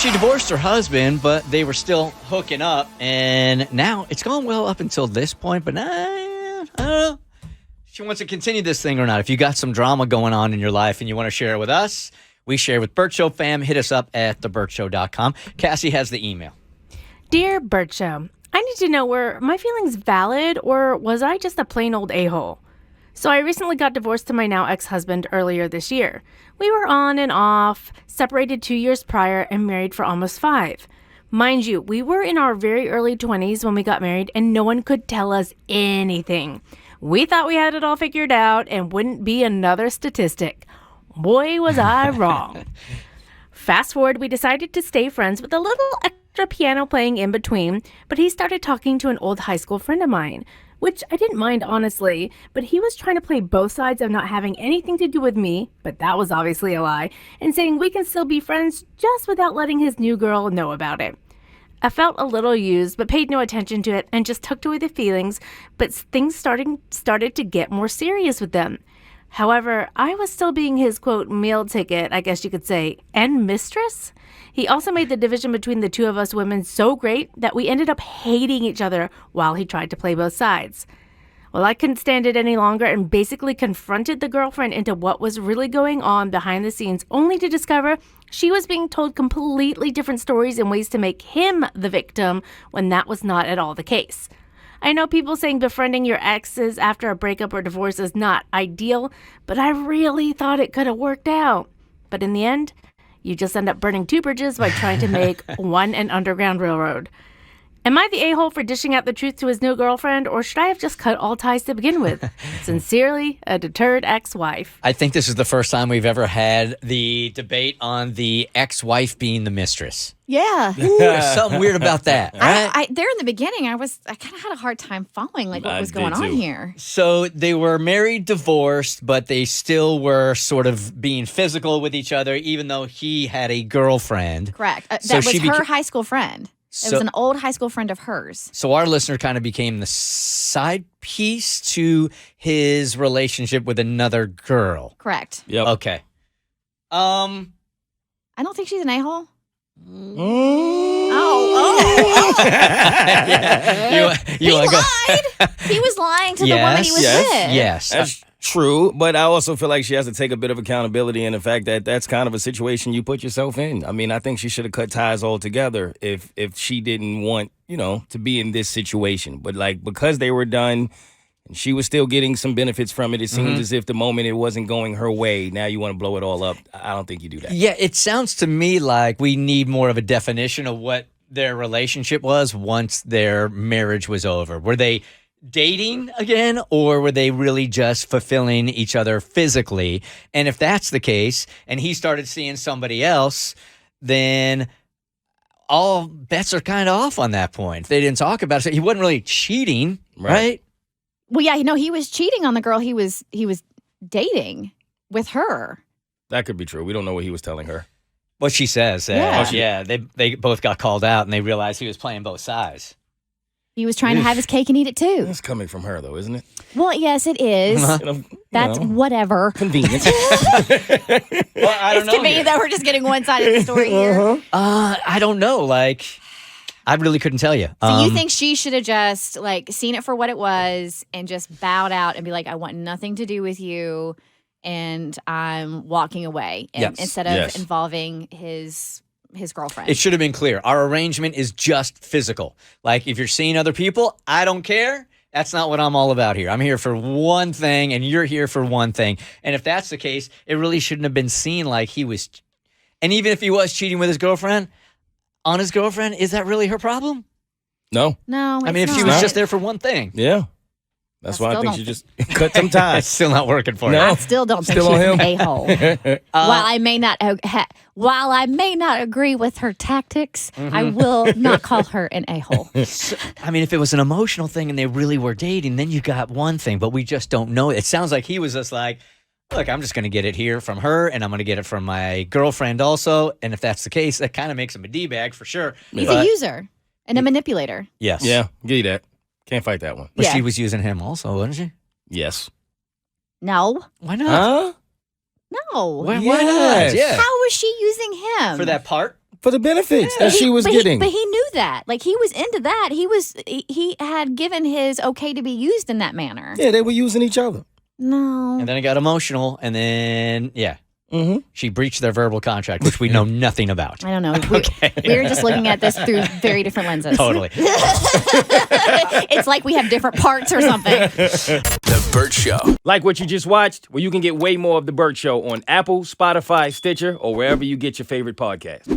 she divorced her husband, but they were still hooking up. And now it's gone well up until this point. But I don't know. She wants to continue this thing or not. If you got some drama going on in your life and you want to share it with us, we share with Bert Show fam. Hit us up at thebertshow.com. Cassie has the email. Dear Bert Show, I need to know, were my feelings valid or was I just a plain old a-hole? So I recently got divorced to my now ex-husband earlier this year. We were on and off, separated 2 years prior, and married for almost 5. Mind you, we were in our very early 20s when we got married, and no one could tell us anything. We thought we had it all figured out and wouldn't be another statistic. Boy, was I wrong. Fast forward, we decided to stay friends with a little extra piano playing in between, but he started talking to an old high school friend of mine, which I didn't mind, honestly, but he was trying to play both sides of not having anything to do with me, but that was obviously a lie, and saying we can still be friends just without letting his new girl know about it. I felt a little used, but paid no attention to it and just tucked away the feelings, but things started to get more serious with them. However, I was still being his, quote, meal ticket, I guess you could say, and mistress. He also made the division between the two of us women so great that we ended up hating each other while he tried to play both sides. Well, I couldn't stand it any longer and basically confronted the girlfriend into what was really going on behind the scenes, only to discover she was being told completely different stories and ways to make him the victim when that was not at all the case. I know people saying befriending your exes after a breakup or divorce is not ideal, but I really thought it could have worked out. But in the end, you just end up burning 2 bridges by trying to make one an underground railroad. Am I the a-hole for dishing out the truth to his new girlfriend, or should I have just cut all ties to begin with? Sincerely, a deterred ex-wife. I think this is the first time we've ever had the debate on the ex-wife being the mistress. Yeah. There's something weird about that, right? There in the beginning, I kind of had a hard time following what was going on here. So they were married, divorced, but they still were sort of being physical with each other, even though he had a girlfriend. Correct. So that was her high school friend. It was an old high school friend of hers. So our listener kind of became the side piece to his relationship with another girl. Correct. Yep. Okay. I don't think she's an a-hole. Yeah. He lied. He was lying to the woman he was with. Yes. That's true, but I also feel like she has to take a bit of accountability in the fact that that's kind of a situation you put yourself in. I mean, I think she should have cut ties altogether if she didn't want, to be in this situation. But because they were done and she was still getting some benefits from it, it seems as if the moment it wasn't going her way, now you want to blow it all up. I don't think you do that. Yeah, it sounds to me like we need more of a definition of what their relationship was once their marriage was over. Were they dating again, or were they really just fulfilling each other physically? And if that's the case, and he started seeing somebody else, then all bets are kind of off on that point. They didn't talk about it. He wasn't really cheating, right? Well, yeah, he was cheating on the girl he was dating with her. That could be true. We don't know what he was telling her. What she says. They both got called out, and they realized he was playing both sides. He was trying to have his cake and eat it too. It's coming from her, though, isn't it? Well, yes, it is. That's whatever. Convenient. Well, I don't know. It's convenient that we're just getting one side of the story here. I don't know. I really couldn't tell you. So you think she should have just seen it for what it was and just bowed out and be like, I want nothing to do with you, and I'm walking away, instead of involving his girlfriend. It should have been clear. Our arrangement is just physical. If you're seeing other people, I don't care. That's not what I'm all about here. I'm here for one thing, and you're here for one thing. And if that's the case, it really shouldn't have been seen like he was. And even if he was cheating with his girlfriend, on his girlfriend, is that really her problem? No. No. I mean, if she was just there for one thing. Yeah. That's why I think she just cut some ties. It's still not working for No. you. I still don't think Still she's on an a-hole. While I may not agree with her tactics, I will not call her an a-hole. I mean, if it was an emotional thing and they really were dating, then you got one thing, but we just don't know. It sounds like he was just like, look, I'm just going to get it here from her, and I'm going to get it from my girlfriend also. And if that's the case, that kind of makes him a D-bag for sure. He's a user and a manipulator. Yes. Yeah, give you that. Can't fight that one. But she was using him also, wasn't she? Yes. No. Why not? Huh? No. Why not? Yeah. How was she using him? For that part? For the benefits that she was getting. But he knew that. Like, he was into that. He had given his okay to be used in that manner. Yeah, they were using each other. No. And then it got emotional, and then, she breached their verbal contract, which we know nothing about. I don't know. We're just looking at this through very different lenses. Totally. It's like we have different parts or something. The Bert Show. Like what you just watched? Well, you can get way more of The Bert Show on Apple, Spotify, Stitcher, or wherever you get your favorite podcast.